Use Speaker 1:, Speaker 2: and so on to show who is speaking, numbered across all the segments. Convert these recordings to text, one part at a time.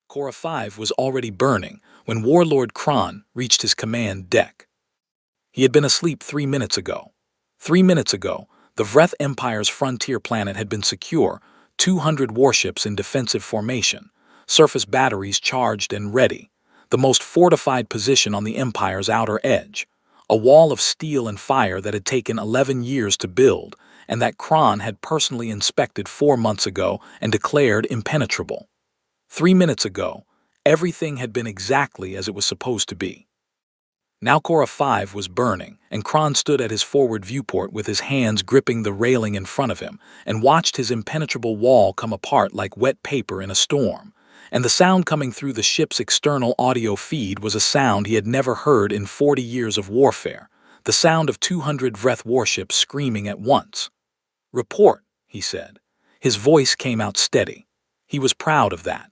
Speaker 1: Korra 5 was already burning when Warlord Kron reached his command deck. He had been asleep 3 minutes ago. 3 minutes ago, the Vreth Empire's frontier planet had been secure, 200 warships in defensive formation, surface batteries charged and ready, the most fortified position on the Empire's outer edge, a wall of steel and fire that had taken 11 years to build and that Kron had personally inspected 4 months ago and declared impenetrable. 3 minutes ago, everything had been exactly as it was supposed to be. Now Korra 5 was burning, and Kron stood at his forward viewport with his hands gripping the railing in front of him and watched his impenetrable wall come apart like wet paper in a storm. And the sound coming through the ship's external audio feed was a sound he had never heard in 40 years of warfare, the sound of 200 Vreth warships screaming at once. "Report," he said. His voice came out steady. He was proud of that.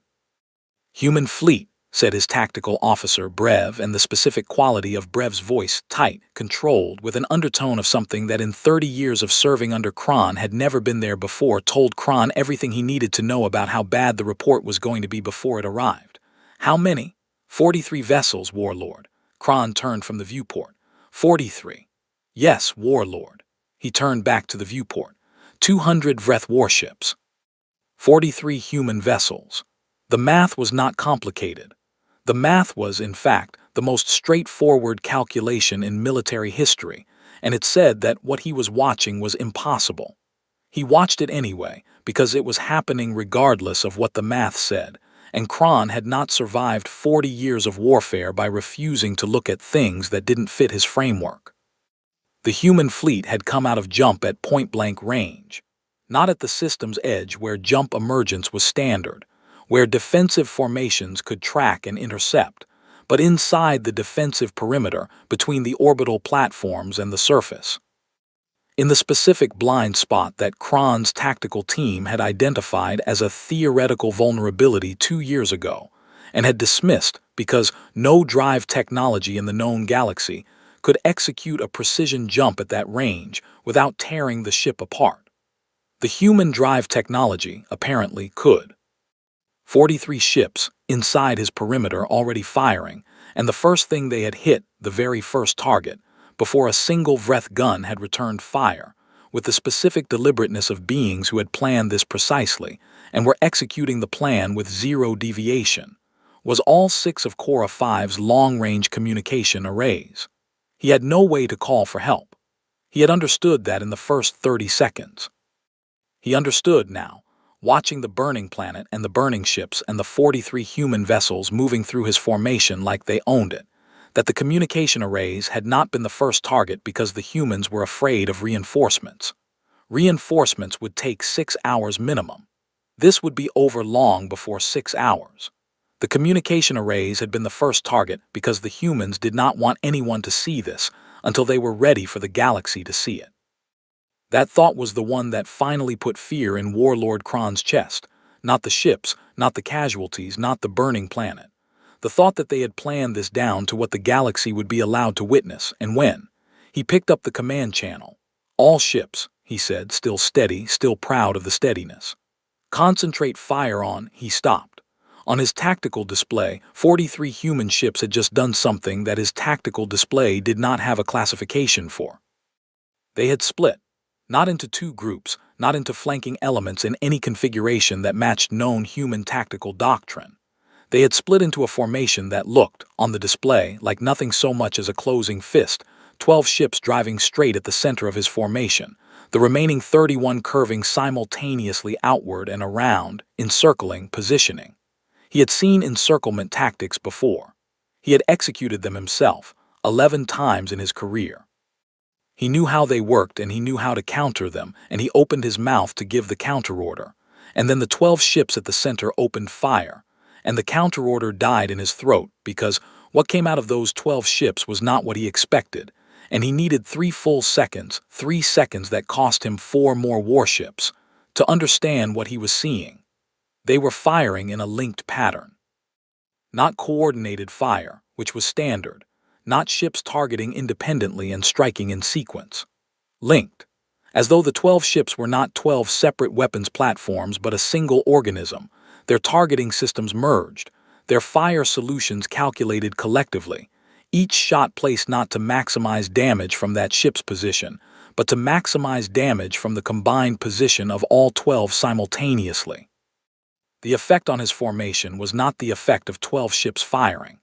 Speaker 1: "Human fleet," said his tactical officer Brev, and the specific quality of Brev's voice, tight, controlled, with an undertone of something that in 30 years of serving under Kron had never been there before, told Kron everything he needed to know about how bad the report was going to be before it arrived. "How many?" 43 vessels, Warlord." Kron turned from the viewport. 43. "Yes, Warlord." He turned back to the viewport. 200 Vreth warships. 43 human vessels. The math was not complicated. The math was, in fact, the most straightforward calculation in military history, and it said that what he was watching was impossible. He watched it anyway, because it was happening regardless of what the math said, and Kron had not survived 40 years of warfare by refusing to look at things that didn't fit his framework. The human fleet had come out of jump at point-blank range, not at the system's edge where jump emergence was standard, where defensive formations could track and intercept, but inside the defensive perimeter between the orbital platforms and the surface. In the specific blind spot that Kron's tactical team had identified as a theoretical vulnerability 2 years ago, and had dismissed because no drive technology in the known galaxy could execute a precision jump at that range without tearing the ship apart. The human drive technology, apparently, could. 43 ships inside his perimeter already firing, and the first thing they had hit the very first target, before a single Vreth gun had returned fire, with the specific deliberateness of beings who had planned this precisely and were executing the plan with zero deviation, was all 6 of Korra 5's long-range communication arrays. He had no way to call for help. He had understood that in the first 30 seconds. He understood now, watching the burning planet and the burning ships and the 43 human vessels moving through his formation like they owned it, that the communication arrays had not been the first target because the humans were afraid of reinforcements. Reinforcements would take 6 hours minimum. This would be over long before 6 hours. The communication arrays had been the first target because the humans did not want anyone to see this until they were ready for the galaxy to see it. That thought was the one that finally put fear in Warlord Kron's chest, not the ships, not the casualties, not the burning planet. The thought that they had planned this down to what the galaxy would be allowed to witness, and when. He picked up the command channel. "All ships," he said, still steady, still proud of the steadiness. "Concentrate fire on," he stopped. On his tactical display, 43 human ships had just done something that his tactical display did not have a classification for. They had split. Not into 2 groups, not into flanking elements in any configuration that matched known human tactical doctrine. They had split into a formation that looked, on the display, like nothing so much as a closing fist, 12 ships driving straight at the center of his formation, the remaining 31 curving simultaneously outward and around, encircling, positioning. He had seen encirclement tactics before. He had executed them himself, 11 times in his career. He knew how they worked and he knew how to counter them, and he opened his mouth to give the counter-order. And then the 12 ships at the center opened fire, and the counter-order died in his throat because what came out of those 12 ships was not what he expected, and he needed 3 full seconds, 3 seconds that cost him 4 more warships, to understand what he was seeing. They were firing in a linked pattern. Not coordinated fire, which was standard. Not ships targeting independently and striking in sequence. Linked. As though the 12 ships were not 12 separate weapons platforms but a single organism, their targeting systems merged. their fire solutions calculated collectively, each shot placed not to maximize damage from that ship's position, but to maximize damage from the combined position of all 12 simultaneously. The effect on his formation was not the effect of 12 ships firing.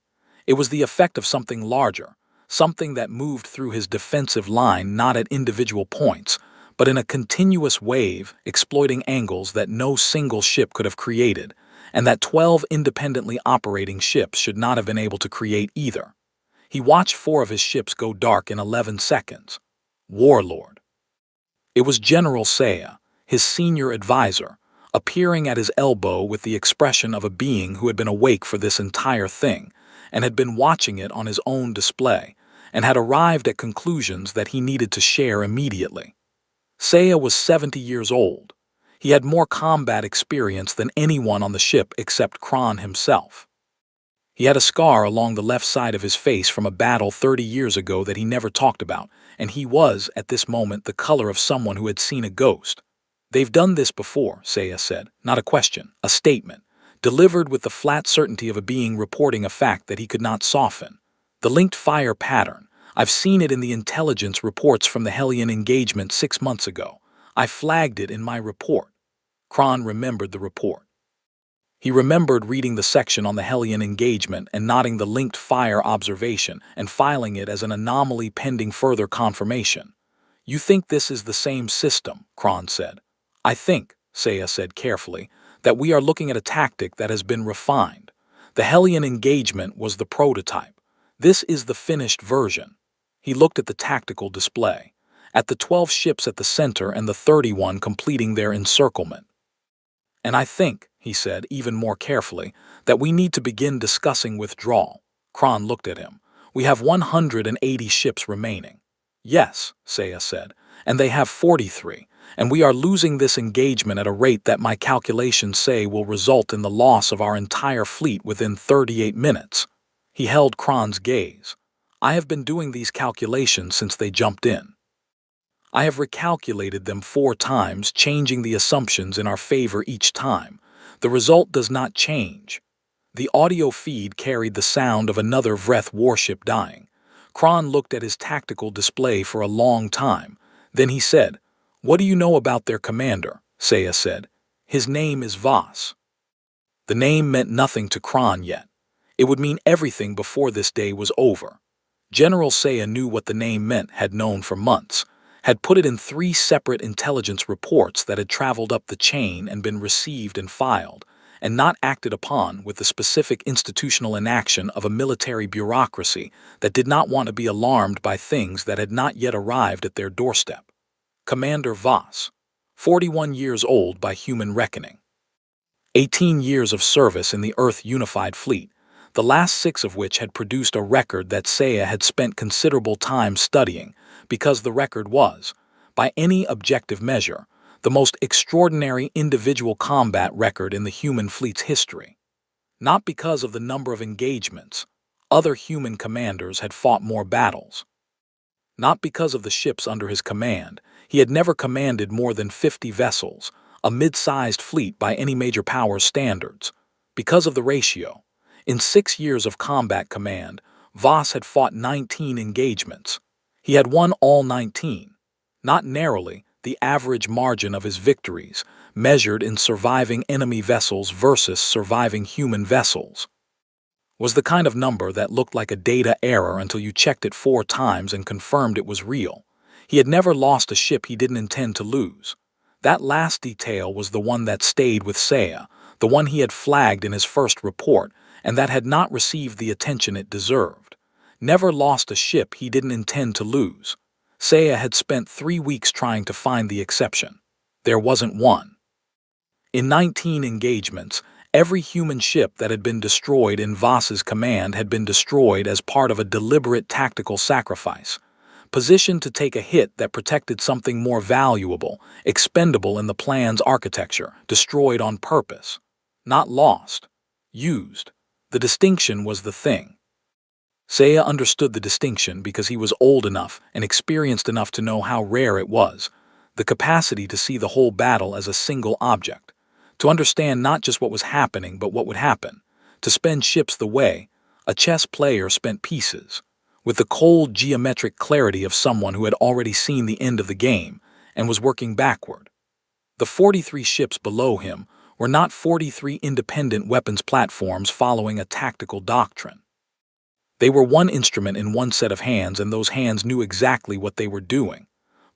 Speaker 1: It was the effect of something larger, something that moved through his defensive line not at individual points, but in a continuous wave, exploiting angles that no single ship could have created, and that 12 independently operating ships should not have been able to create either. He watched 4 of his ships go dark in 11 seconds. Warlord. It was General Saya, his senior advisor, appearing at his elbow with the expression of a being who had been awake for this entire thing, and had been watching it on his own display, and had arrived at conclusions that he needed to share immediately. Saya was 70 years old. He had more combat experience than anyone on the ship except Kron himself. He had a scar along the left side of his face from a battle 30 years ago that he never talked about, and he was, at this moment, the color of someone who had seen a ghost. "They've done this before," Saya said, not a question, a statement, delivered with the flat certainty of a being reporting a fact that he could not soften. "The linked fire pattern. I've seen it in the intelligence reports from the Hellion engagement 6 months ago. I flagged it in my report." Kron remembered the report. He remembered reading the section on the Hellion engagement and noting the linked fire observation and filing it as an anomaly pending further confirmation. "You think this is the same system," Kron said. "I think," Saya said carefully, "that we are looking at a tactic that has been refined. The Hellion engagement was the prototype. This is the finished version." He looked at the tactical display, at the 12 ships at the center and the 31 completing their encirclement. "And I think," he said even more carefully, "that we need to begin discussing withdrawal." Kron looked at him. "We have 180 ships remaining." "Yes," Saya said, "and they have 43, and we are losing this engagement at a rate that my calculations say will result in the loss of our entire fleet within 38 minutes. He held Kron's gaze. "I have been doing these calculations since they jumped in. I have recalculated them 4 times, changing the assumptions in our favor each time. The result does not change." The audio feed carried the sound of another Vreth warship dying. Kron looked at his tactical display for a long time. Then he said, "What do you know about their commander?" Saya said. "His name is Voss." The name meant nothing to Kron yet. It would mean everything before this day was over. General Saya knew what the name meant, had known for months, had put it in 3 separate intelligence reports that had traveled up the chain and been received and filed, and not acted upon with the specific institutional inaction of a military bureaucracy that did not want to be alarmed by things that had not yet arrived at their doorstep. Commander Voss, 41 years old by human reckoning. 18 years of service in the Earth Unified Fleet, the last 6 of which had produced a record that Saya had spent considerable time studying, because the record was, by any objective measure, the most extraordinary individual combat record in the human fleet's history. Not because of the number of engagements. Other human commanders had fought more battles. Not because of the ships under his command. He had never commanded more than 50 vessels, a mid-sized fleet by any major power's standards. Because of the ratio. In 6 years of combat command, Voss had fought 19 engagements. He had won all 19. Not narrowly, the average margin of his victories, measured in surviving enemy vessels versus surviving human vessels, was the kind of number that looked like a data error until you checked it 4 times and confirmed it was real. He had never lost a ship he didn't intend to lose. That last detail was the one that stayed with Saya, the one he had flagged in his first report, and that had not received the attention it deserved. Never lost a ship he didn't intend to lose. Saya had spent 3 weeks trying to find the exception. There wasn't one. In 19 engagements, every human ship that had been destroyed in Voss's command had been destroyed as part of a deliberate tactical sacrifice, positioned to take a hit that protected something more valuable, expendable in the plan's architecture, destroyed on purpose. Not lost. Used. The distinction was the thing. Saya understood the distinction because he was old enough and experienced enough to know how rare it was, the capacity to see the whole battle as a single object, to understand not just what was happening but what would happen, To spend ships the way a chess player spent pieces, with the cold geometric clarity of someone who had already seen the end of the game and was working backward. The 43 ships below him were not 43 independent weapons platforms following a tactical doctrine. They were one instrument in one set of hands, and those hands knew exactly what they were doing.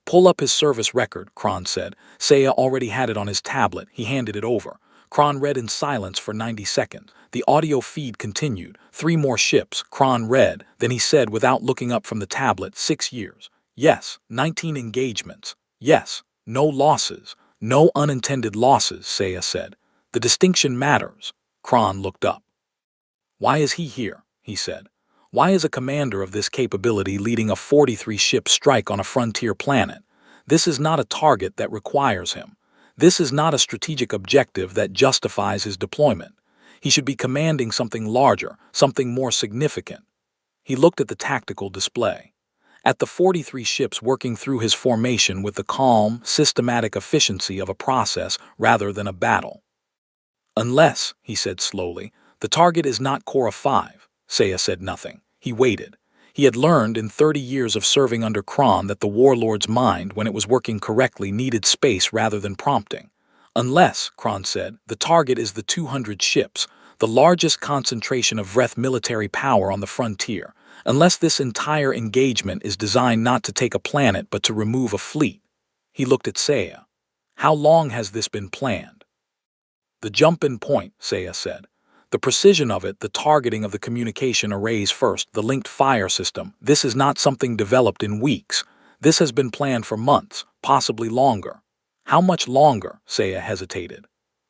Speaker 1: Pull up his service record, Kron said. Saya already had it on his tablet. He handed it over. Kron read in silence for 90 seconds. The audio feed continued. 3 more ships, Kron read. Then he said, without looking up from the tablet, 6 years. Yes, 19 engagements. Yes, no losses. No unintended losses, Saya said. The distinction matters. Kron looked up. Why is he here? He said. Why is a commander of this capability leading a 43-ship strike on a frontier planet? This is not a target that requires him. This is not a strategic objective that justifies his deployment. He should be commanding something larger, something more significant. He looked at the tactical display, at the 43 ships working through his formation with the calm, systematic efficiency of a process rather than a battle. Unless, he said slowly, the target is not Korra 5. Saya said nothing. He waited. He had learned in 30 years of serving under Kron that the warlord's mind, when it was working correctly, needed space rather than prompting. Unless, Kron said, the target is the 200 ships, the largest concentration of Vreth military power on the frontier. Unless this entire engagement is designed not to take a planet but to remove a fleet. He looked at Saya. How long has this been planned? The jump-in point, Saya said. The precision of it, the targeting of the communication arrays first, the linked fire system, this is not something developed in weeks. This has been planned for months, possibly longer. How much longer? Saya hesitated.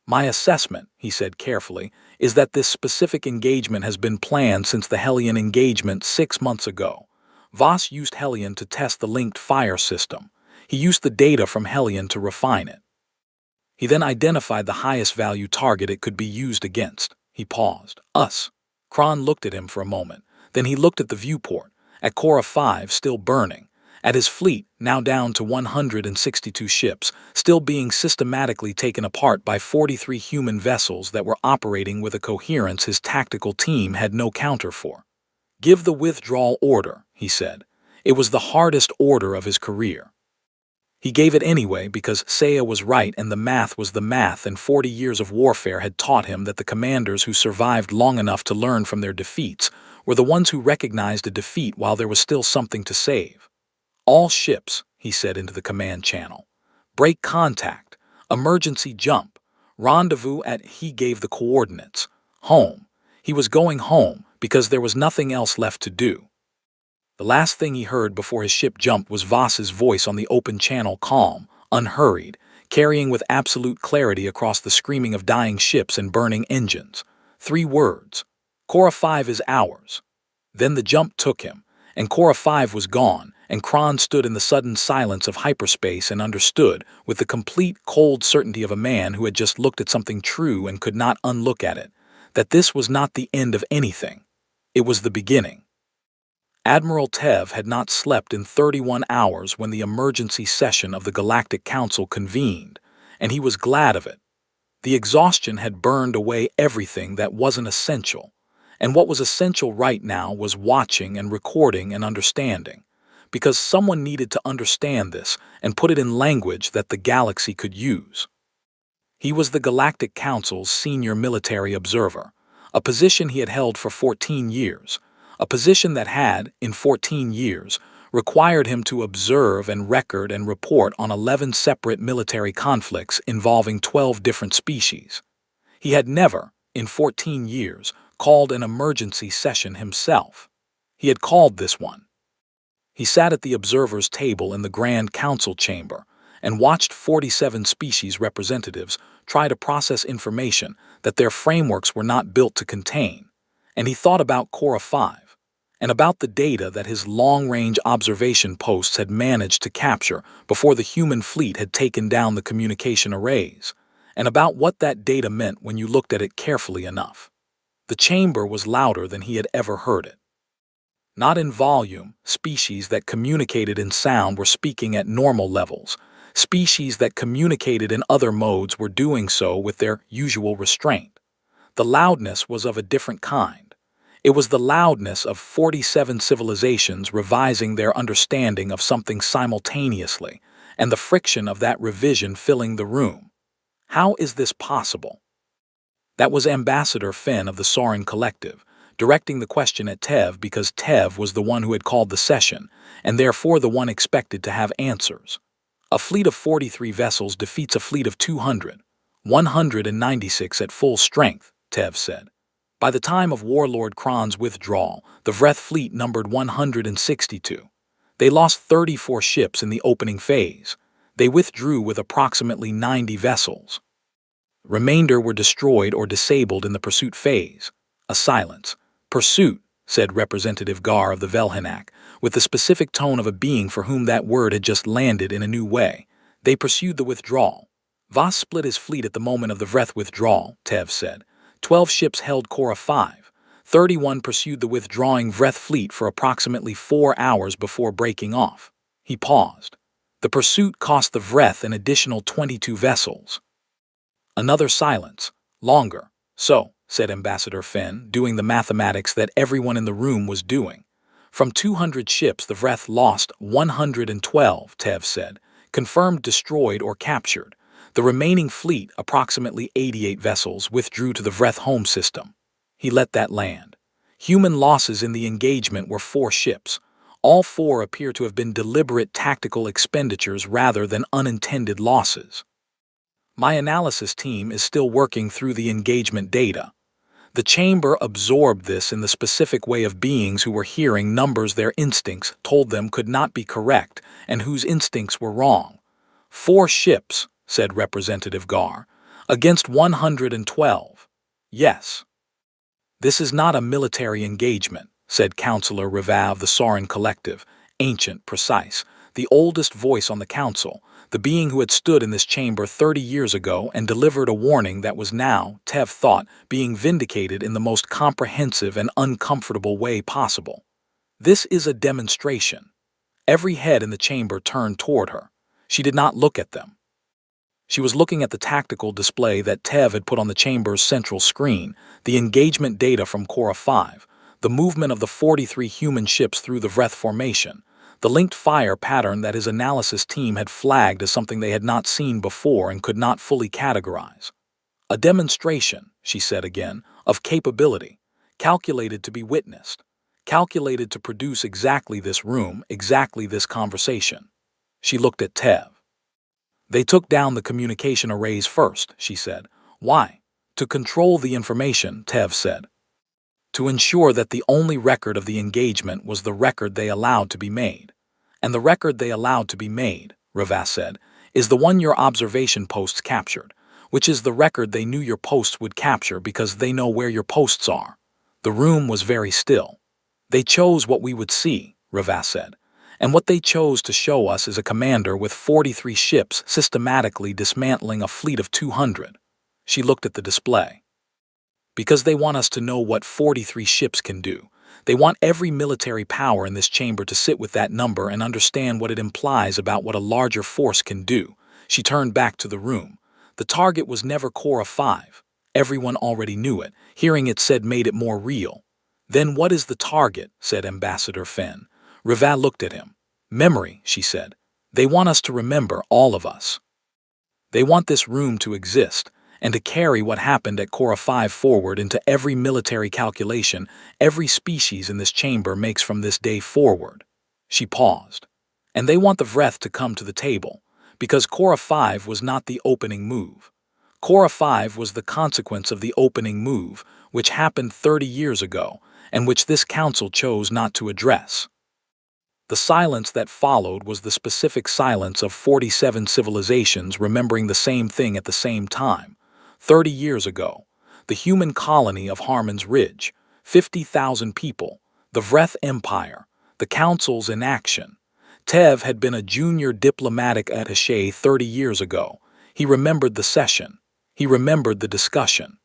Speaker 1: My assessment, he said carefully, is that this specific engagement has been planned since the Hellion engagement 6 months ago. Voss used Hellion to test the linked fire system. He used the data from Hellion to refine it. He then identified the highest value target it could be used against. He paused. Us. Kron looked at him for a moment. Then he looked at the viewport, at Korra 5 still burning, at his fleet now down to 162 ships, still being systematically taken apart by 43 human vessels that were operating with a coherence his tactical team had no counter for. Give the withdrawal order, he said. It was the hardest order of his career. He gave it anyway because Saya was right and the math was the math, and 40 years of warfare had taught him that the commanders who survived long enough to learn from their defeats were the ones who recognized a defeat while there was still something to save. All ships, he said into the command channel. Break contact. Emergency jump. Rendezvous at, he gave the coordinates. Home. He was going home because there was nothing else left to do. The last thing he heard before his ship jumped was Voss's voice on the open channel, calm, unhurried, carrying with absolute clarity across the screaming of dying ships and burning engines. 3 words. Korra 5 is ours. Then the jump took him, and Korra 5 was gone, and Kron stood in the sudden silence of hyperspace and understood, with the complete, cold certainty of a man who had just looked at something true and could not unlook at it, that this was not the end of anything. It was the beginning. Admiral Tev had not slept in 31 hours when the emergency session of the Galactic Council convened, and he was glad of it. The exhaustion had burned away everything that wasn't essential, and what was essential right now was watching and recording and understanding, because someone needed to understand this and put it in language that the galaxy could use. He was the Galactic Council's senior military observer, a position he had held for 14 years, a position that had, in 14 years, required him to observe and record and report on 11 separate military conflicts involving 12 different species. He had never, in 14 years, called an emergency session himself. He had called this one. He sat at the observer's table in the Grand Council chamber and watched 47 species representatives try to process information that their frameworks were not built to contain, and he thought about Korra 5. And about the data that his long-range observation posts had managed to capture before the human fleet had taken down the communication arrays, and about what that data meant when you looked at it carefully enough. The chamber was louder than he had ever heard it. Not in volume, species that communicated in sound were speaking at normal levels. Species that communicated in other modes were doing so with their usual restraint. The loudness was of a different kind. It was the loudness of 47 civilizations revising their understanding of something simultaneously, and the friction of that revision filling the room. How is this possible? That was Ambassador Finn of the Soren Collective, directing the question at Tev because Tev was the one who had called the session, and therefore the one expected to have answers. A fleet of 43 vessels defeats a fleet of 200, 196 at full strength, Tev said. By the time of Warlord Kron's withdrawal, the Vreth fleet numbered 162. They lost 34 ships in the opening phase. They withdrew with approximately 90 vessels. Remainder were destroyed or disabled in the pursuit phase. A silence. Pursuit, said Representative Gar of the Velhenak, with the specific tone of a being for whom that word had just landed in a new way. They pursued the withdrawal. Voss split his fleet at the moment of the Vreth withdrawal, Tev said. 12 ships held Korra 5. 31 pursued the withdrawing Vreth fleet for approximately 4 hours before breaking off. He paused. The pursuit cost the Vreth an additional 22 vessels. Another silence. Longer. So, said Ambassador Finn, doing the mathematics that everyone in the room was doing. From 200 ships, the Vreth lost 112, Tev said, confirmed destroyed or captured. The remaining fleet, approximately 88 vessels, withdrew to the Vreth home system. He let that land. Human losses in the engagement were 4 ships. All 4 appear to have been deliberate tactical expenditures rather than unintended losses. My analysis team is still working through the engagement data. The chamber absorbed this in the specific way of beings who were hearing numbers their instincts told them could not be correct and whose instincts were wrong. 4 ships, said Representative Gar, against 112. Yes. This is not a military engagement, said Councillor Rivav of the Soren Collective, ancient, precise, the oldest voice on the council, the being who had stood in this chamber 30 years ago and delivered a warning that was now, Tev thought, being vindicated in the most comprehensive and uncomfortable way possible. This is a demonstration. Every head in the chamber turned toward her. She did not look at them. She was looking at the tactical display that Tev had put on the chamber's central screen, the engagement data from Korra 5, the movement of the 43 human ships through the Vreth formation, the linked fire pattern that his analysis team had flagged as something they had not seen before and could not fully categorize. A demonstration, she said again, of capability, calculated to be witnessed, calculated to produce exactly this room, exactly this conversation. She looked at Tev. They took down the communication arrays first, she said. Why? To control the information, Tev said. To ensure that the only record of the engagement was the record they allowed to be made. And the record they allowed to be made, Ravas said, is the one your observation posts captured, which is the record they knew your posts would capture because they know where your posts are. The room was very still. They chose what we would see, Ravas said. And what they chose to show us is a commander with 43 ships systematically dismantling a fleet of 200. She looked at the display. Because they want us to know what 43 ships can do. They want every military power in this chamber to sit with that number and understand what it implies about what a larger force can do. She turned back to the room. The target was never Korra 5. Everyone already knew it. Hearing it said made it more real. Then what is the target? Said Ambassador Finn. Rival looked at him. Memory, she said. They want us to remember, all of us. They want this room to exist, and to carry what happened at Korra 5 forward into every military calculation every species in this chamber makes from this day forward. She paused. And they want the Vreth to come to the table, because Korra 5 was not the opening move. Korra 5 was the consequence of the opening move, which happened 30 years ago, and which this council chose not to address. The silence that followed was the specific silence of 47 civilizations remembering the same thing at the same time. 30 years ago, the human colony of Harmon's Ridge, 50,000 people, the Vreth Empire, the councils in action. Tev had been a junior diplomatic attaché 30 years ago. He remembered the session. He remembered the discussion.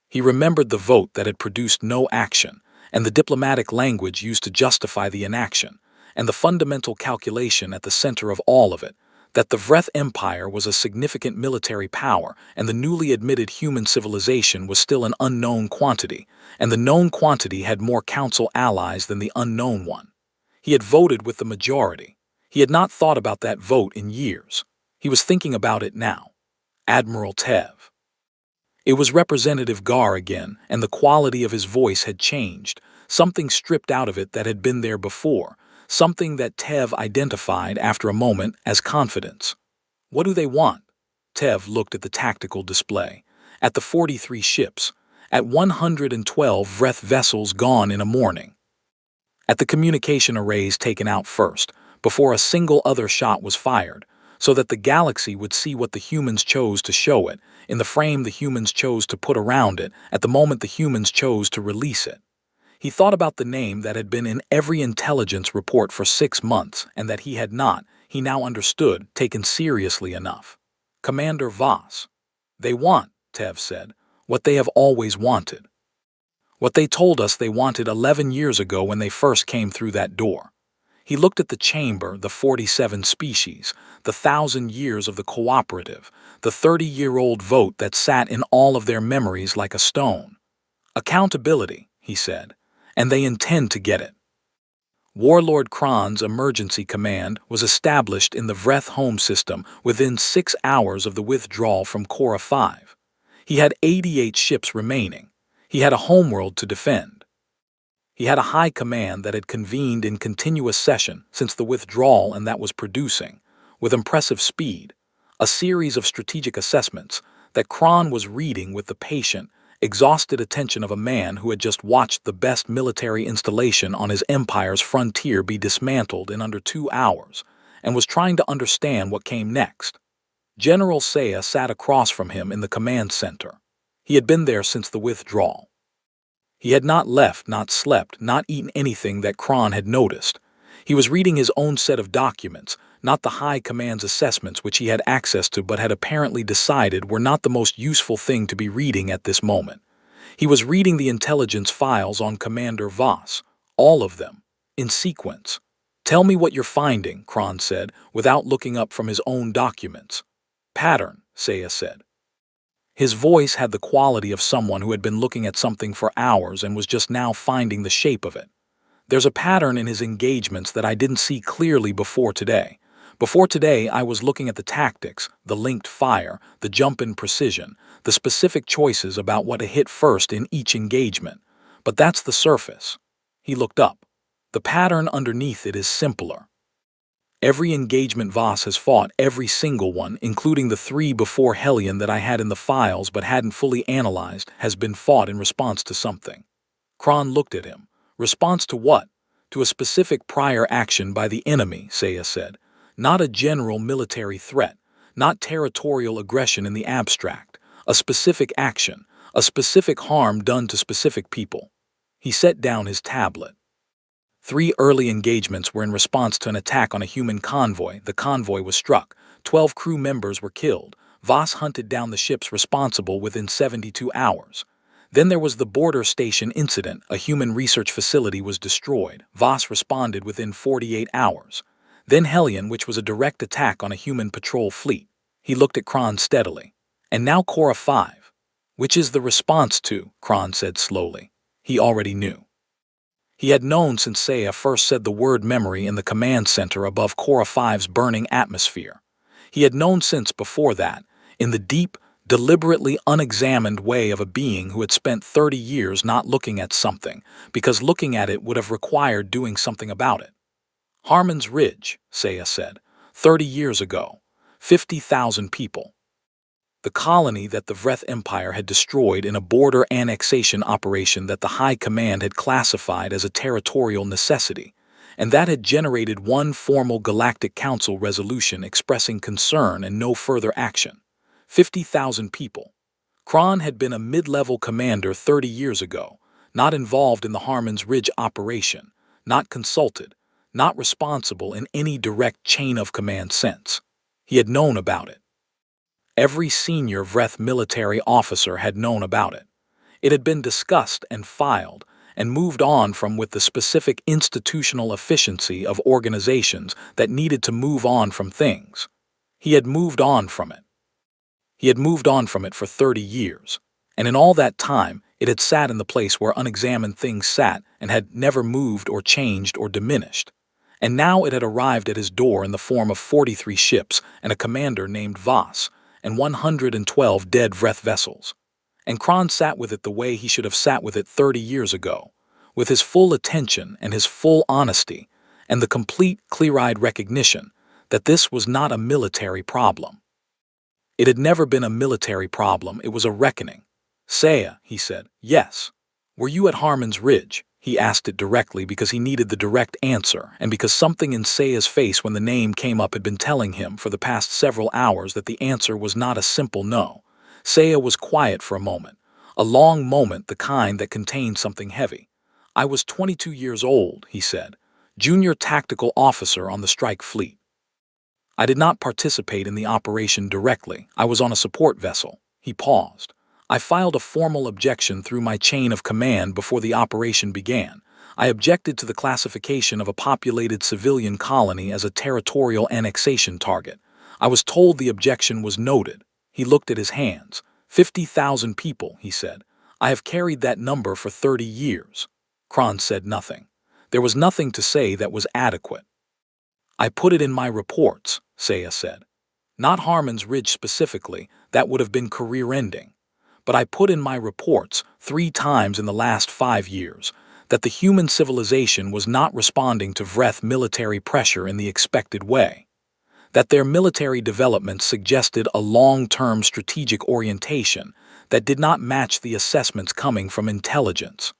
Speaker 1: He remembered the vote that had produced no action, and the diplomatic language used to justify the inaction, and the fundamental calculation at the center of all of it, that the Vreth Empire was a significant military power and the newly admitted human civilization was still an unknown quantity, and the known quantity had more council allies than the unknown one. He had voted with the majority. He had not thought about that vote in years. He was thinking about it now. Admiral Tev. It was Representative Gar again, and the quality of his voice had changed, something stripped out of it that had been there before, something that Tev identified after a moment as confidence. What do they want? Tev looked at the tactical display, at the 43 ships, at 112 Vreth vessels gone in a morning, at the communication arrays taken out first, before a single other shot was fired, so that the galaxy would see what the humans chose to show it, in the frame the humans chose to put around it, at the moment the humans chose to release it. He thought about the name that had been in every intelligence report for 6 months and that he had not, he now understood, taken seriously enough. Commander Voss. They want, Tev said, what they have always wanted. What they told us they wanted 11 years ago when they first came through that door. He looked at the chamber, the 47 species, the 1,000 years of the cooperative, the 30-year-old vote that sat in all of their memories like a stone. Accountability, he said, and they intend to get it. Warlord Kron's emergency command was established in the Vreth home system within 6 hours of the withdrawal from Cora 5. He had 88 ships remaining. He had a homeworld to defend. He had a high command that had convened in continuous session since the withdrawal and that was producing, with impressive speed, a series of strategic assessments that Kron was reading with the patient, exhausted attention of a man who had just watched the best military installation on his empire's frontier be dismantled in under 2 hours, and was trying to understand what came next. General Saya sat across from him in the command center. He had been there since the withdrawal. He had not left, not slept, not eaten anything that Kron had noticed. He was reading his own set of documents, not the High Command's assessments which he had access to but had apparently decided were not the most useful thing to be reading at this moment. He was reading the intelligence files on Commander Voss, all of them, in sequence. "Tell me what you're finding," Kron said, without looking up from his own documents. "Pattern," Saya said. His voice had the quality of someone who had been looking at something for hours and was just now finding the shape of it. "There's a pattern in his engagements that I didn't see clearly before today. Before today, I was looking at the tactics, the linked fire, the jump in precision, the specific choices about what to hit first in each engagement. But that's the surface." He looked up. "The pattern underneath it is simpler. Every engagement Voss has fought, every single one, including the 3 before Hellion that I had in the files but hadn't fully analyzed, has been fought in response to something." Kron looked at him. "Response to what?" "To a specific prior action by the enemy," Saya said. "Not a general military threat, not territorial aggression in the abstract. A specific action, a specific harm done to specific people." He set down his tablet. 3 early engagements were in response to an attack on a human convoy. The convoy was struck. 12 crew members were killed. Voss hunted down the ships responsible within 72 hours. Then there was the border station incident. A human research facility was destroyed. Voss responded within 48 hours. Then Hellion, which was a direct attack on a human patrol fleet. He looked at Kron steadily. "And now Cora 5. Which is the response to?" Kron said slowly. He already knew. He had known since Saya first said the word memory in the command center above Cora 5's burning atmosphere. He had known since before that, in the deep, deliberately unexamined way of a being who had spent 30 years not looking at something, because looking at it would have required doing something about it. "Harmon's Ridge," Saya said, 30 years ago, 50,000 people. The colony that the Vreth Empire had destroyed in a border annexation operation that the High Command had classified as a territorial necessity, and that had generated one formal Galactic Council resolution expressing concern and no further action. 50,000 people. Kron had been a mid-level commander 30 years ago, not involved in the Harmon's Ridge operation, not consulted, not responsible in any direct chain of command sense. He had known about it. Every senior Vreth military officer had known about it. It had been discussed and filed and moved on from with the specific institutional efficiency of organizations that needed to move on from things. He had moved on from it. He had moved on from it for 30 years, and in all that time it had sat in the place where unexamined things sat and had never moved or changed or diminished. And now it had arrived at his door in the form of 43 ships and a commander named Voss, and 112 dead Vreth vessels. And Kron sat with it the way he should have sat with it 30 years ago, with his full attention and his full honesty, and the complete, clear-eyed recognition that this was not a military problem. It had never been a military problem, it was a reckoning. "Saya," he said. "Yes." "Were you at Harmon's Ridge?" He asked it directly because he needed the direct answer, and because something in Saya's face when the name came up had been telling him for the past several hours that the answer was not a simple no. Saya was quiet for a moment, a long moment, the kind that contained something heavy. "I was 22 years old," he said, "junior tactical officer on the strike fleet. I did not participate in the operation directly. I was on a support vessel." He paused. "I filed a formal objection through my chain of command before the operation began. I objected to the classification of a populated civilian colony as a territorial annexation target. I was told the objection was noted." He looked at his hands. 50,000 people, he said. "I have carried that number for 30 years. Kron said nothing. There was nothing to say that was adequate. "I put it in my reports," Saya said. "Not Harmon's Ridge specifically, that would have been career-ending. But I put in my reports 3 times in the last 5 years that the human civilization was not responding to Vreth military pressure in the expected way. That their military development suggested a long-term strategic orientation that did not match the assessments coming from intelligence.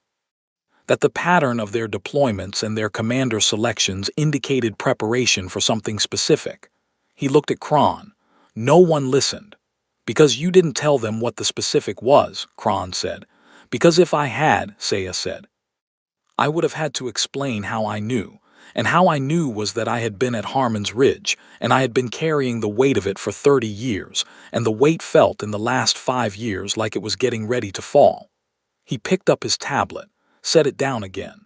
Speaker 1: That the pattern of their deployments and their commander selections indicated preparation for something specific." He looked at Kron. "No one listened. Because you didn't tell them what the specific was," Kron said. "Because if I had," Saya said, "I would have had to explain how I knew. And how I knew was that I had been at Harmon's Ridge, and I had been carrying the weight of it for 30 years, and the weight felt in the last 5 years like it was getting ready to fall." He picked up his tablet, set it down again.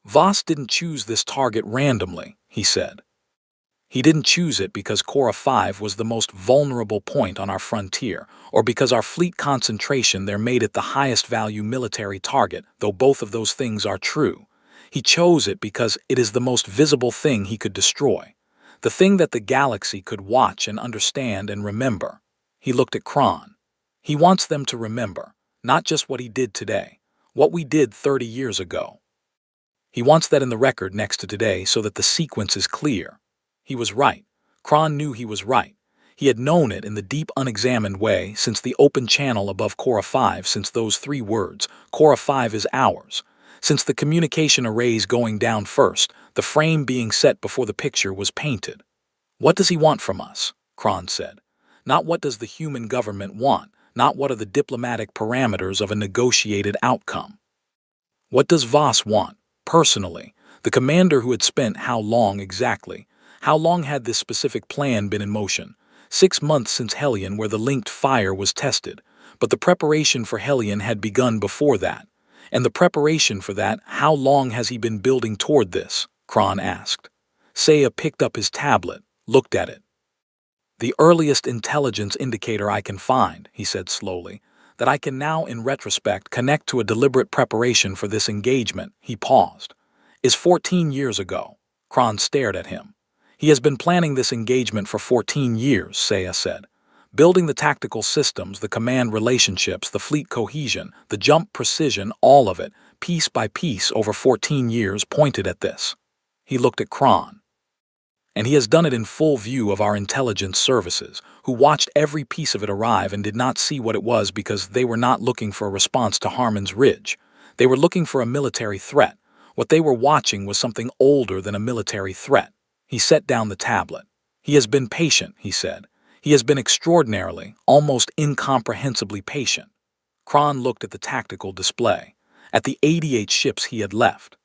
Speaker 1: "Voss didn't choose this target randomly," he said. "He didn't choose it because Cora 5 was the most vulnerable point on our frontier, or because our fleet concentration there made it the highest value military target, though both of those things are true. He chose it because it is the most visible thing he could destroy, the thing that the galaxy could watch and understand and remember." He looked at Kron. "He wants them to remember, not just what he did today, what we did 30 years ago. He wants that in the record next to today so that the sequence is clear." He was right. Kron knew he was right. He had known it in the deep unexamined way since the open channel above Cora 5, since those 3 words, "Cora 5 is ours." Since the communication arrays going down first, the frame being set before the picture was painted. "What does he want from us?" Kron said. "Not what does the human government want, not what are the diplomatic parameters of a negotiated outcome. What does Voss want, personally, the commander who had spent how long exactly? How long had this specific plan been in motion? 6 months since Hellion, where the linked fire was tested, but the preparation for Hellion had begun before that. And the preparation for that, how long has he been building toward this?" Kron asked. Saya picked up his tablet, looked at it. "The earliest intelligence indicator I can find," he said slowly, "that I can now in retrospect connect to a deliberate preparation for this engagement," he paused, "is 14 years ago." Kron stared at him. "He has been planning this engagement for 14 years, Saya said. Building the tactical systems, the command relationships, the fleet cohesion, the jump precision, all of it, piece by piece over 14 years pointed at this." He looked at Kron. "And he has done it in full view of our intelligence services, who watched every piece of it arrive and did not see what it was because they were not looking for a response to Harmon's Ridge. They were looking for a military threat. What they were watching was something older than a military threat." He set down the tablet. "He has been patient," he said. "He has been extraordinarily, almost incomprehensibly patient." Kron looked at the tactical display, at the 88 ships he had left,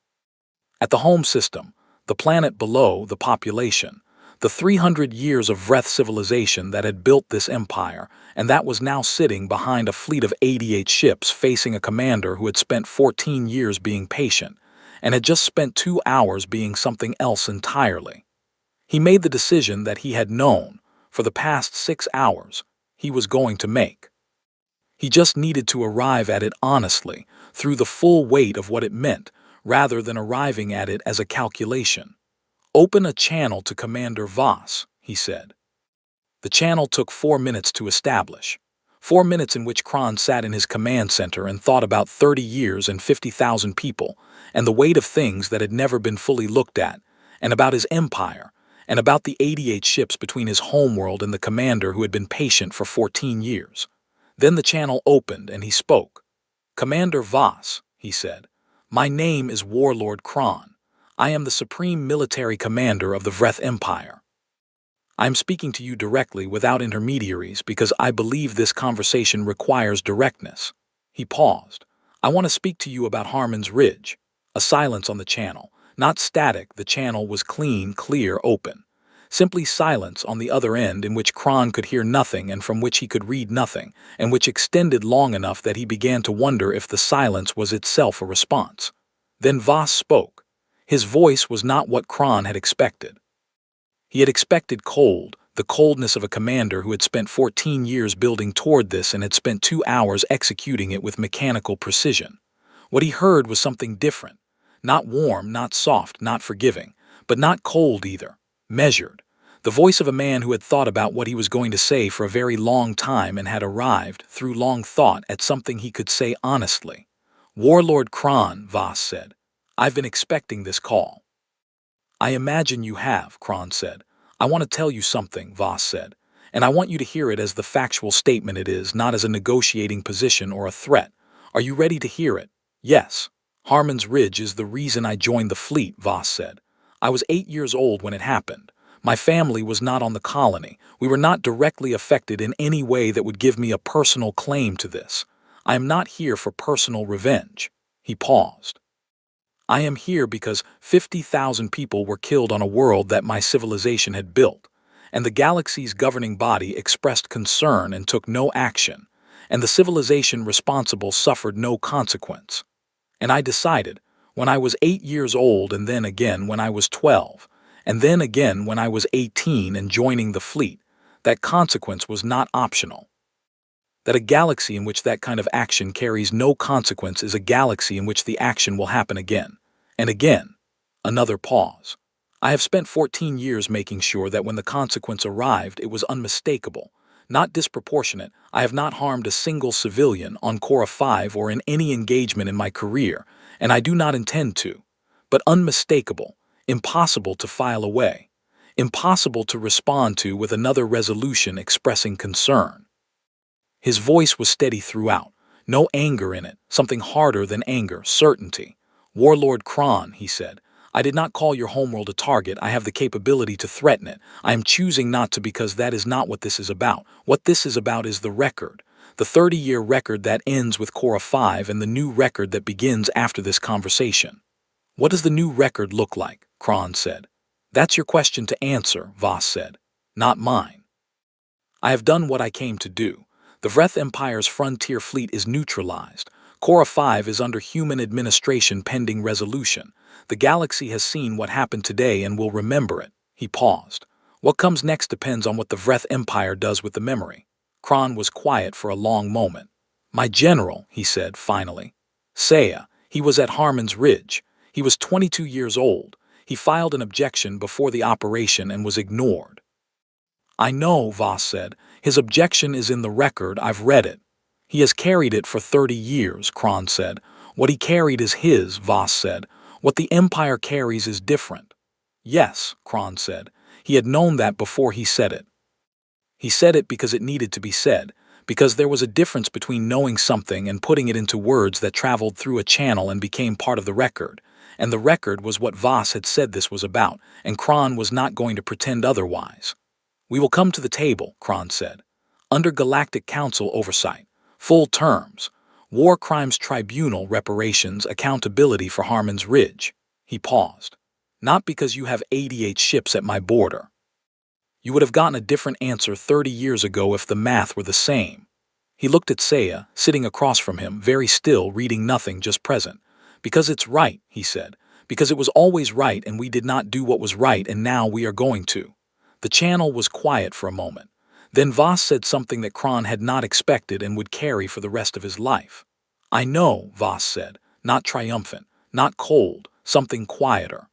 Speaker 1: at the home system, the planet below, the population, the 300 years of Vreth civilization that had built this empire, and that was now sitting behind a fleet of 88 ships facing a commander who had spent 14 years being patient, and had just spent 2 hours being something else entirely. He made the decision that he had known, for the past 6 hours, he was going to make. He just needed to arrive at it honestly, through the full weight of what it meant, rather than arriving at it as a calculation. "Open a channel to Commander Voss," he said. The channel took 4 minutes to establish. 4 minutes in which Kron sat in his command center and thought about 30 years and 50,000 people, and the weight of things that had never been fully looked at, and about his empire, and about the 88 ships between his homeworld and the commander who had been patient for 14 years. Then the channel opened and he spoke. "Commander Voss," he said, "my name is Warlord Kron. I am the supreme military commander of the Vreth Empire. I am speaking to you directly without intermediaries because I believe this conversation requires directness." He paused. "I want to speak to you about Harmon's Ridge." A silence on the channel. Not static, the channel was clean, clear, open. Simply silence on the other end in which Kron could hear nothing and from which he could read nothing, and which extended long enough that he began to wonder if the silence was itself a response. Then Voss spoke. His voice was not what Kron had expected. He had expected cold, the coldness of a commander who had spent 14 years building toward this and had spent 2 hours executing it with mechanical precision. What he heard was something different. Not warm, not soft, not forgiving, but not cold either. Measured. The voice of a man who had thought about what he was going to say for a very long time and had arrived, through long thought, at something he could say honestly. "Warlord Kron," Voss said, "I've been expecting this call." "I imagine you have," Kron said. "I want to tell you something," Voss said, "and I want you to hear it as the factual statement it is, not as a negotiating position or a threat. Are you ready to hear it?" "Yes." "Harmon's Ridge is the reason I joined the fleet," Voss said. "I was 8 years old when it happened. My family was not on the colony. We were not directly affected in any way that would give me a personal claim to this. I am not here for personal revenge." He paused. "I am here because 50,000 people were killed on a world that my civilization had built, and the galaxy's governing body expressed concern and took no action, and the civilization responsible suffered no consequence. And I decided, when I was 8 years old and then again when I was 12, and then again when I was 18 and joining the fleet, that consequence was not optional. That a galaxy in which that kind of action carries no consequence is a galaxy in which the action will happen again. And again." Another pause. "I have spent 14 years making sure that when the consequence arrived it was unmistakable, not disproportionate. I have not harmed a single civilian on Cora 5 or in any engagement in my career, and I do not intend to. But unmistakable, impossible to file away, impossible to respond to with another resolution expressing concern." His voice was steady throughout, no anger in it, something harder than anger, certainty. "Warlord Kron," he said, "I did not call your homeworld a target. I have the capability to threaten it. I am choosing not to because that is not what this is about. What this is about is the record. The 30-year record that ends with Cora 5 and the new record that begins after this conversation." "What does the new record look like?" Kron said. "That's your question to answer," Voss said. "Not mine. I have done what I came to do. The Vreth Empire's frontier fleet is neutralized. Cora 5 is under human administration pending resolution. The galaxy has seen what happened today and will remember it." He paused. "What comes next depends on what the Vreth Empire does with the memory." Kron was quiet for a long moment. "My general," he said finally. "Saya, he was at Harmon's Ridge. He was 22 years old. He filed an objection before the operation and was ignored." "I know," Voss said. "His objection is in the record. I've read it." "He has carried it for 30 years, Kron said. "What he carried is his," Voss said. "What the Empire carries is different." "Yes," Kron said. He had known that before he said it. He said it because it needed to be said, because there was a difference between knowing something and putting it into words that traveled through a channel and became part of the record. And the record was what Voss had said this was about, and Kron was not going to pretend otherwise. "We will come to the table," Kron said. "Under Galactic Council oversight. Full terms. War Crimes Tribunal reparations accountability for Harmon's Ridge." He paused. "Not because you have 88 ships at my border. You would have gotten a different answer 30 years ago if the math were the same." He looked at Saya, sitting across from him, very still, reading nothing, just present. "Because it's right," he said. "Because it was always right and we did not do what was right and now we are going to. The channel was quiet for a moment. Then Voss said something that Kron had not expected and would carry for the rest of his life. "I know," Voss said, not triumphant, not cold, something quieter.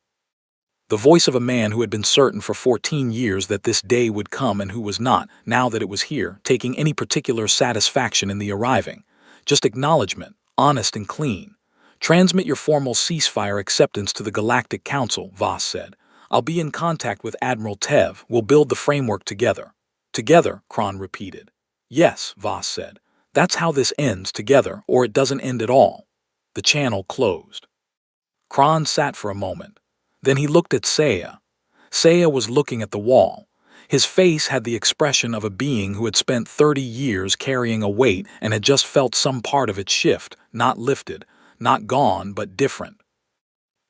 Speaker 1: The voice of a man who had been certain for 14 years that this day would come and who was not, now that it was here, taking any particular satisfaction in the arriving. Just acknowledgement, honest and clean. "Transmit your formal ceasefire acceptance to the Galactic Council," Voss said. "I'll be in contact with Admiral Tev. We'll build the framework together." "Together," Kron repeated. "Yes," Voss said. "That's how this ends, together, or it doesn't end at all." The channel closed. Kron sat for a moment. Then he looked at Saya. Saya was looking at the wall. His face had the expression of a being who had spent 30 years carrying a weight and had just felt some part of it shift, not lifted, not gone, but different.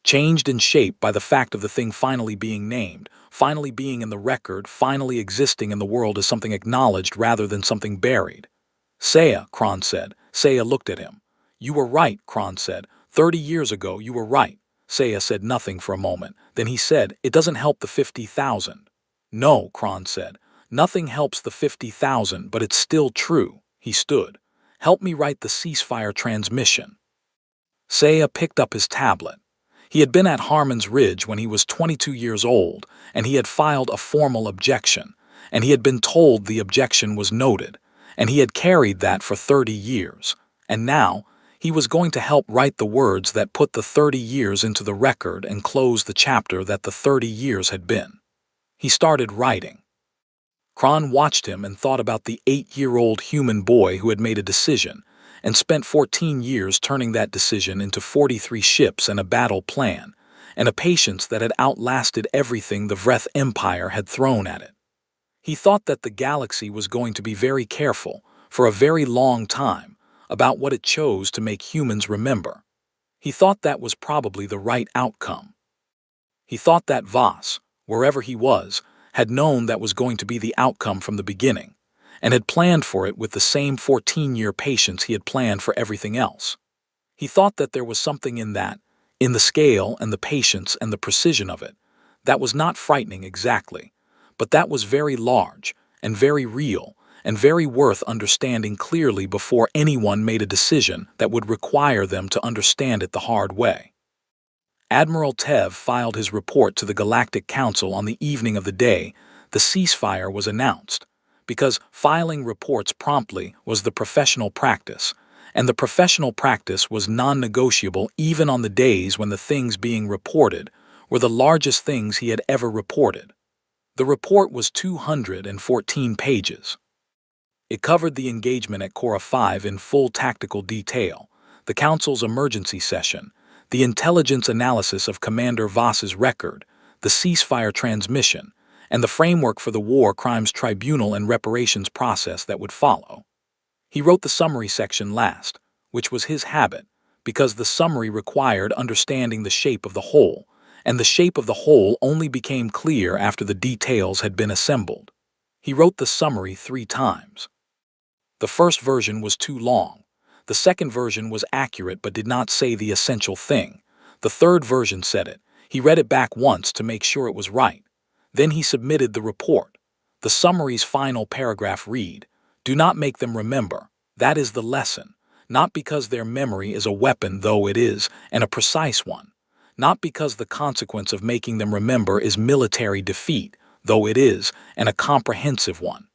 Speaker 1: Changed in shape by the fact of the thing finally being named, finally being in the record, finally existing in the world as something acknowledged rather than something buried. "Saya," Kron said. Saya looked at him. "You were right," Kron said. 30 years ago, you were right." Saya said nothing for a moment. Then he said, "It doesn't help the 50,000. "No," Kron said. "Nothing helps the 50,000, but it's still true." He stood. "Help me write the ceasefire transmission." Saya picked up his tablet. He had been at Harmon's Ridge when he was 22 years old, and he had filed a formal objection, and he had been told the objection was noted, and he had carried that for 30 years, and now he was going to help write the words that put the 30 years into the record and close the chapter that the 30 years had been. He started writing. Kron watched him and thought about the 8-year-old human boy who had made a decision and spent 14 years turning that decision into 43 ships and a battle plan, and a patience that had outlasted everything the Vreth Empire had thrown at it. He thought that the galaxy was going to be very careful, for a very long time, about what it chose to make humans remember. He thought that was probably the right outcome. He thought that Voss, wherever he was, had known that was going to be the outcome from the beginning, and had planned for it with the same 14-year patience he had planned for everything else. He thought that there was something in that, in the scale and the patience and the precision of it, that was not frightening exactly, but that was very large and very real and very worth understanding clearly before anyone made a decision that would require them to understand it the hard way. Admiral Tev filed his report to the Galactic Council on the evening of the day the ceasefire was announced, because filing reports promptly was the professional practice, and the professional practice was non-negotiable even on the days when the things being reported were the largest things he had ever reported. The report was 214 pages. It covered the engagement at Cora 5 in full tactical detail, the Council's emergency session, the intelligence analysis of Commander Voss's record, the ceasefire transmission, and the framework for the War Crimes Tribunal and reparations process that would follow. He wrote the summary section last, which was his habit, because the summary required understanding the shape of the whole, and the shape of the whole only became clear after the details had been assembled. He wrote the summary 3 times. The first version was too long. The second version was accurate but did not say the essential thing. The third version said it. He read it back once to make sure it was right. Then he submitted the report. The summary's final paragraph read, "Do not make them remember. That is the lesson. Not because their memory is a weapon, though it is, and a precise one. Not because the consequence of making them remember is military defeat, though it is, and a comprehensive one.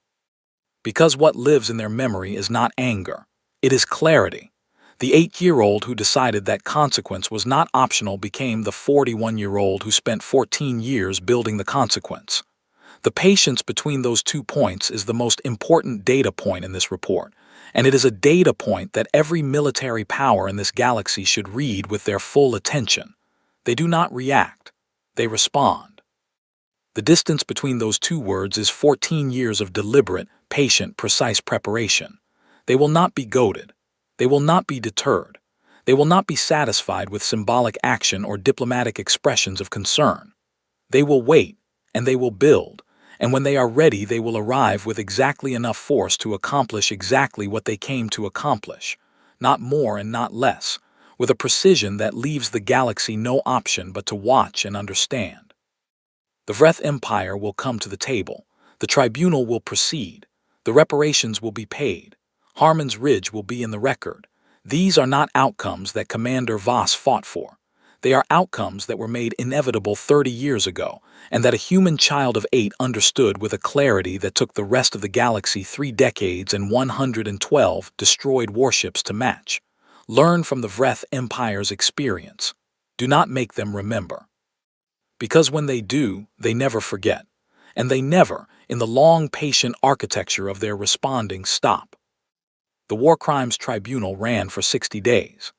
Speaker 1: Because what lives in their memory is not anger. It is clarity." The 8-year-old who decided that consequence was not optional became the 41-year-old who spent 14 years building the consequence. The patience between those 2 points is the most important data point in this report, and it is a data point that every military power in this galaxy should read with their full attention. They do not react. They respond. The distance between those 2 words is 14 years of deliberate, patient, precise preparation. They will not be goaded. They will not be deterred. They will not be satisfied with symbolic action or diplomatic expressions of concern. They will wait, and they will build, and when they are ready they will arrive with exactly enough force to accomplish exactly what they came to accomplish, not more and not less, with a precision that leaves the galaxy no option but to watch and understand. The Vreth Empire will come to the table. The tribunal will proceed. The reparations will be paid. Harmon's Ridge will be in the record. These are not outcomes that Commander Voss fought for. They are outcomes that were made inevitable 30 years ago, and that a human child of 8 understood with a clarity that took the rest of the galaxy 3 decades and 112 destroyed warships to match. Learn from the Vreth Empire's experience. Do not make them remember. Because when they do, they never forget. And they never, in the long, patient architecture of their responding, stop. The War Crimes Tribunal ran for 60 days.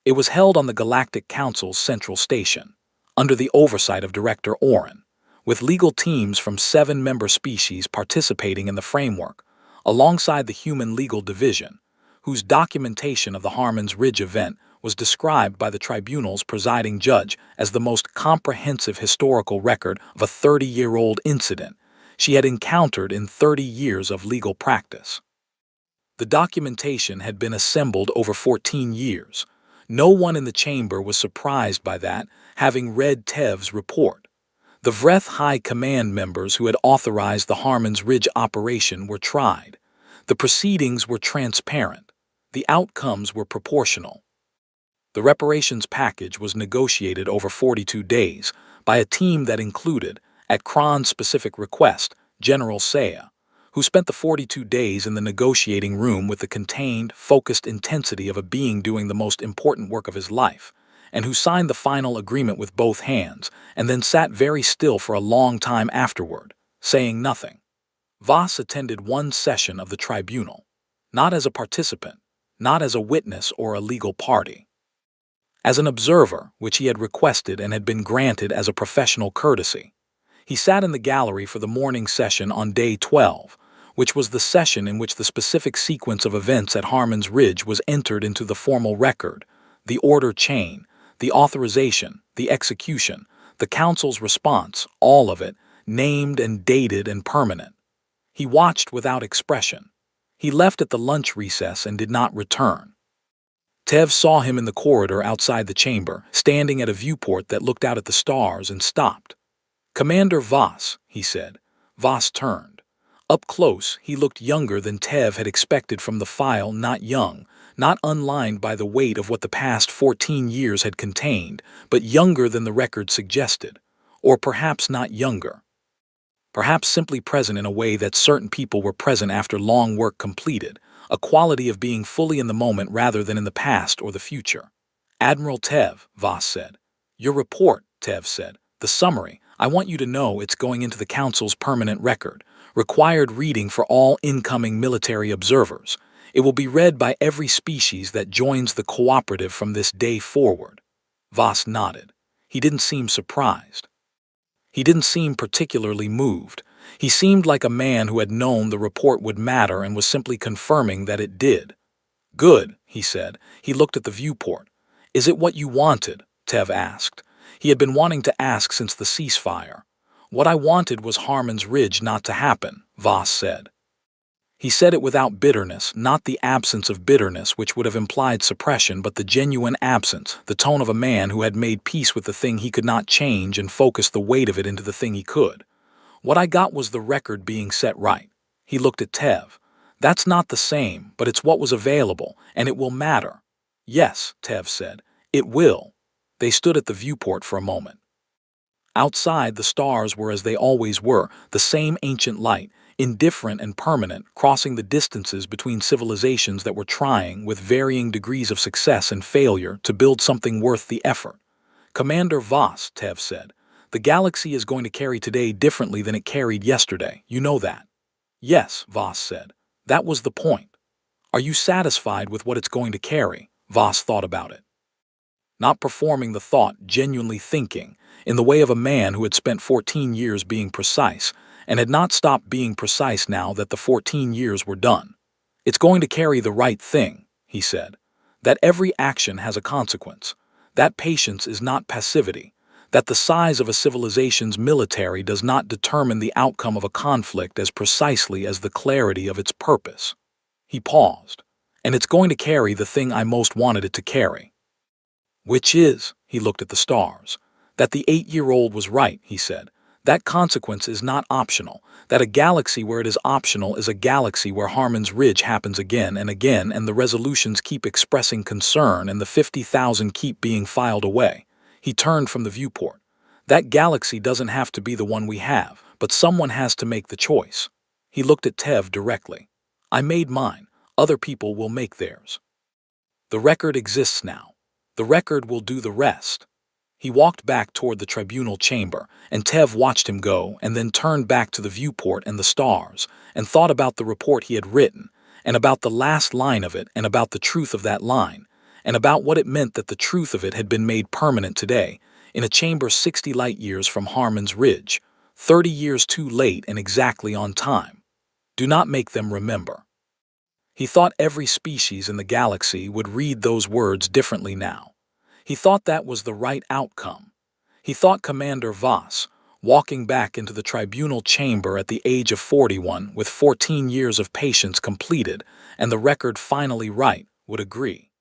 Speaker 1: It was held on the Galactic Council's central station, under the oversight of Director Oren, with legal teams from 7 member species participating in the framework, alongside the Human Legal Division, whose documentation of the Harmon's Ridge event was described by the tribunal's presiding judge as the most comprehensive historical record of a 30-year-old incident she had encountered in 30 years of legal practice. The documentation had been assembled over 14 years. No one in the chamber was surprised by that, having read Tev's report. The Vreth High Command members who had authorized the Harmon's Ridge operation were tried. The proceedings were transparent. The outcomes were proportional. The reparations package was negotiated over 42 days by a team that included, at Kron's specific request, General Saya, who spent the 42 days in the negotiating room with the contained, focused intensity of a being doing the most important work of his life, and who signed the final agreement with both hands and then sat very still for a long time afterward, saying nothing. Voss attended one session of the tribunal, not as a participant, not as a witness or a legal party. As an observer, which he had requested and had been granted as a professional courtesy. He sat in the gallery for the morning session on day 12, which was the session in which the specific sequence of events at Harmon's Ridge was entered into the formal record, the order chain, the authorization, the execution, the council's response, all of it, named and dated and permanent. He watched without expression. He left at the lunch recess and did not return. Tev saw him in the corridor outside the chamber, standing at a viewport that looked out at the stars, and stopped. "Commander Voss," he said. Voss turned. Up close, he looked younger than Tev had expected from the file, not young, not unlined by the weight of what the past 14 years had contained, but younger than the record suggested. Or perhaps not younger. Perhaps simply present in a way that certain people were present after long work completed, a quality of being fully in the moment rather than in the past or the future. "Admiral Tev," Voss said. "Your report," Tev said. "The summary. I want you to know it's going into the Council's permanent record, required reading for all incoming military observers. It will be read by every species that joins the cooperative from this day forward." Voss nodded. He didn't seem surprised. He didn't seem particularly moved. He seemed like a man who had known the report would matter and was simply confirming that it did. "Good," he said. He looked at the viewport. "Is it what you wanted?" Tev asked. He had been wanting to ask since the ceasefire. "What I wanted was Harmon's Ridge not to happen," Voss said. He said it without bitterness, not the absence of bitterness which would have implied suppression, but the genuine absence, the tone of a man who had made peace with the thing he could not change and focused the weight of it into the thing he could. "What I got was the record being set right." He looked at Tev. "That's not the same, but it's what was available, and it will matter." "Yes," Tev said, "it will." They stood at the viewport for a moment. Outside, the stars were as they always were, the same ancient light, indifferent and permanent, crossing the distances between civilizations that were trying, with varying degrees of success and failure, to build something worth the effort. "Commander Voss," Tev said, "the galaxy is going to carry today differently than it carried yesterday. You know that." "Yes," Voss said. "That was the point." "Are you satisfied with what it's going to carry?" Voss thought about it. Not performing the thought, genuinely thinking, in the way of a man who had spent 14 years being precise, and had not stopped being precise now that the 14 years were done. "It's going to carry the right thing," he said. "That every action has a consequence. That patience is not passivity. That the size of a civilization's military does not determine the outcome of a conflict as precisely as the clarity of its purpose." He paused. "And it's going to carry the thing I most wanted it to carry." "Which is," he looked at the stars. "That the 8-year-old was right," he said. That consequence is not optional. That a galaxy where it is optional is a galaxy where Harmon's Ridge happens again and again, and the resolutions keep expressing concern and the 50,000 keep being filed away. He turned from the viewport. That galaxy doesn't have to be the one we have, but someone has to make the choice. He looked at Tev directly. I made mine. Other people will make theirs. The record exists now. The record will do the rest. He walked back toward the tribunal chamber, and Tev watched him go and then turned back to the viewport and the stars, and thought about the report he had written, and about the last line of it, and about the truth of that line, and about what it meant that the truth of it had been made permanent today, in a chamber 60 light-years from Harmon's Ridge, 30 years too late and exactly on time. Do not make them remember. He thought every species in the galaxy would read those words differently now. He thought that was the right outcome. He thought Commander Voss, walking back into the tribunal chamber at the age of 41 with 14 years of patience completed and the record finally right, would agree.